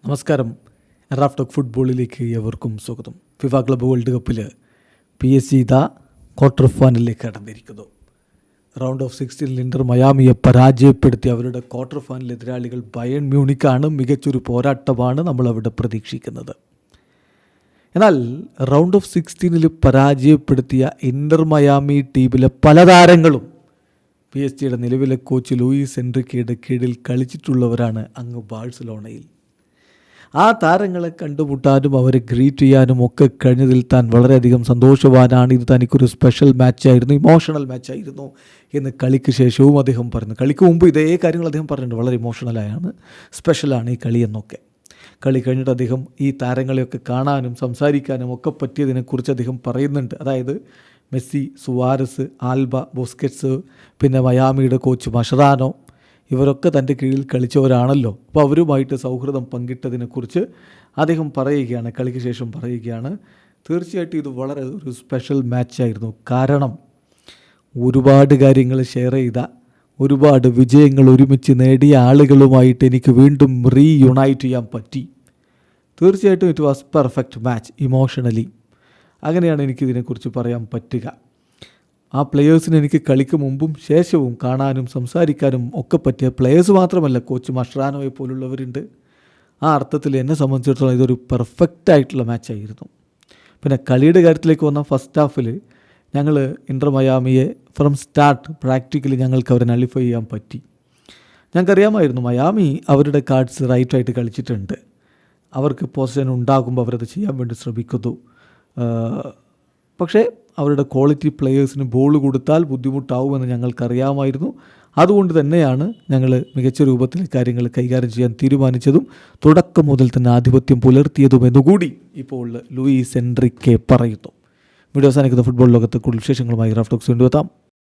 നമസ്കാരം. Raf talk ഫുട്ബോളിലേക്ക് ഏവർക്കും സ്വാഗതം. ഫിഫ ക്ലബ്ബ് വേൾഡ് കപ്പിൽ PSG ഇതാ ക്വാർട്ടർ ഫൈനലിലേക്ക് കടന്നിരിക്കുന്നു. റൗണ്ട് ഓഫ് 16 ഇന്റർ മയാമിയെ പരാജയപ്പെടുത്തി അവരുടെ ക്വാർട്ടർ ഫൈനൽ എതിരാളികൾ ബയേൺ മ്യൂണിക്കാണ്. മികച്ചൊരു പോരാട്ടമാണ് നമ്മളവിടെ പ്രതീക്ഷിക്കുന്നത്. എന്നാൽ റൗണ്ട് ഓഫ് 16 പരാജയപ്പെടുത്തിയ ഇന്റർ മയാമി ടീമിലെ പല താരങ്ങളും PSG നിലവിലെ കോച്ച് ലൂയിസ് എൻറിക്കയുടെ കീഴിൽ കളിച്ചിട്ടുള്ളവരാണ് അങ്ങ് ബാഴ്സലോണയിൽ. ആ താരങ്ങളെ കണ്ടുമുട്ടാനും അവരെ ഗ്രീറ്റ് ചെയ്യാനും ഒക്കെ കഴിഞ്ഞതിൽ താൻ വളരെയധികം സന്തോഷവാനാണ്. ഇത് തനിക്കൊരു സ്പെഷ്യൽ മാച്ചായിരുന്നു, ഇമോഷണൽ മാച്ചായിരുന്നു എന്ന് കളിക്ക് ശേഷവും അദ്ദേഹം പറഞ്ഞു. കളിക്ക് മുമ്പ് ഇതേ കാര്യങ്ങൾ അദ്ദേഹം പറഞ്ഞിട്ടുണ്ട്. വളരെ ഇമോഷണലായാണ്, സ്പെഷ്യലാണ് ഈ കളി എന്നൊക്കെ. കളി കഴിഞ്ഞിട്ട് അദ്ദേഹം ഈ താരങ്ങളെയൊക്കെ കാണാനും സംസാരിക്കാനും ഒക്കെ പറ്റിയതിനെക്കുറിച്ച് അദ്ദേഹം പറയുന്നുണ്ട്. അതായത് മെസ്സി, സുവാരസ്, ആൽബ, ബുസ്കറ്റ്സ്, പിന്നെ മയാമിയുടെ കോച്ച് മഷറാനോ, ഇവരൊക്കെ തൻ്റെ കീഴിൽ കളിച്ചവരാണല്ലോ. അപ്പോൾ അവരുമായിട്ട് സൗഹൃദം പങ്കിട്ടതിനെക്കുറിച്ച് അദ്ദേഹം പറയുകയാണ്, കളിക്ക് ശേഷം പറയുകയാണ്. തീർച്ചയായിട്ടും ഇത് വളരെ ഒരു സ്പെഷ്യൽ മാച്ചായിരുന്നു. കാരണം ഒരുപാട് കാര്യങ്ങൾ ഷെയർ ചെയ്ത, ഒരുപാട് വിജയങ്ങൾ ഒരുമിച്ച് നേടിയ ആളുകളുമായിട്ട് എനിക്ക് വീണ്ടും റീയുണൈറ്റ് ചെയ്യാൻ പറ്റി. തീർച്ചയായിട്ടും it was perfect match emotionally. അങ്ങനെയാണ് എനിക്കിതിനെക്കുറിച്ച് പറയാൻ പറ്റുക. ആ പ്ലെയേഴ്സിന് എനിക്ക് കളിക്ക് മുമ്പും ശേഷവും കാണാനും സംസാരിക്കാനും ഒക്കെ പറ്റിയ പ്ലെയേഴ്സ് മാത്രമല്ല, കോച്ച് മഷ്റാനോയെ പോലുള്ളവരുണ്ട്. ആ അർത്ഥത്തിൽ എന്നെ സംബന്ധിച്ചിടത്തോളം ഇതൊരു പെർഫെക്റ്റ് ആയിട്ടുള്ള മാച്ചായിരുന്നു. പിന്നെ കളിയുടെ കാര്യത്തിലേക്ക് വന്ന ഫസ്റ്റ് ഹാഫിൽ ഞങ്ങൾ ഇന്റർ മയാമിയെ ഫ്രം സ്റ്റാർട്ട് പ്രാക്ടിക്കലി ഞങ്ങൾക്ക് അവരെ നള്ളിഫൈ ചെയ്യാൻ പറ്റി. ഞങ്ങൾക്കറിയാമായിരുന്നു മയാമി അവരുടെ കാർഡ്സ് റൈറ്റായിട്ട് കളിച്ചിട്ടുണ്ട്. അവർക്ക് പൊസിഷൻ ഉണ്ടാകുമ്പോൾ അവരത് ചെയ്യാൻ വേണ്ടി ശ്രമിക്കുന്നു. പക്ഷേ അവരുടെ ക്വാളിറ്റി പ്ലെയേഴ്സിന് ബോൾ കൊടുത്താൽ ബുദ്ധിമുട്ടാവുമെന്ന് ഞങ്ങൾക്കറിയാമായിരുന്നു. അതുകൊണ്ട് തന്നെയാണ് ഞങ്ങൾ മികച്ച രൂപത്തിൽ കാര്യങ്ങൾ കൈകാര്യം ചെയ്യാൻ തീരുമാനിച്ചതും തുടക്കം മുതൽ തന്നെ ആധിപത്യം പുലർത്തിയതും എന്നുകൂടി ഇപ്പോൾ ലൂയിസ് എൻറിക്കെ പറയുന്നു. വീഡിയോ അവസാനിക്കുന്ന ഫുട്ബോൾ ലോകത്തെ കൂടുതൽ വിശേഷങ്ങളുമായി റാഫ് ടോക്സ് കൊണ്ടുവെത്താം.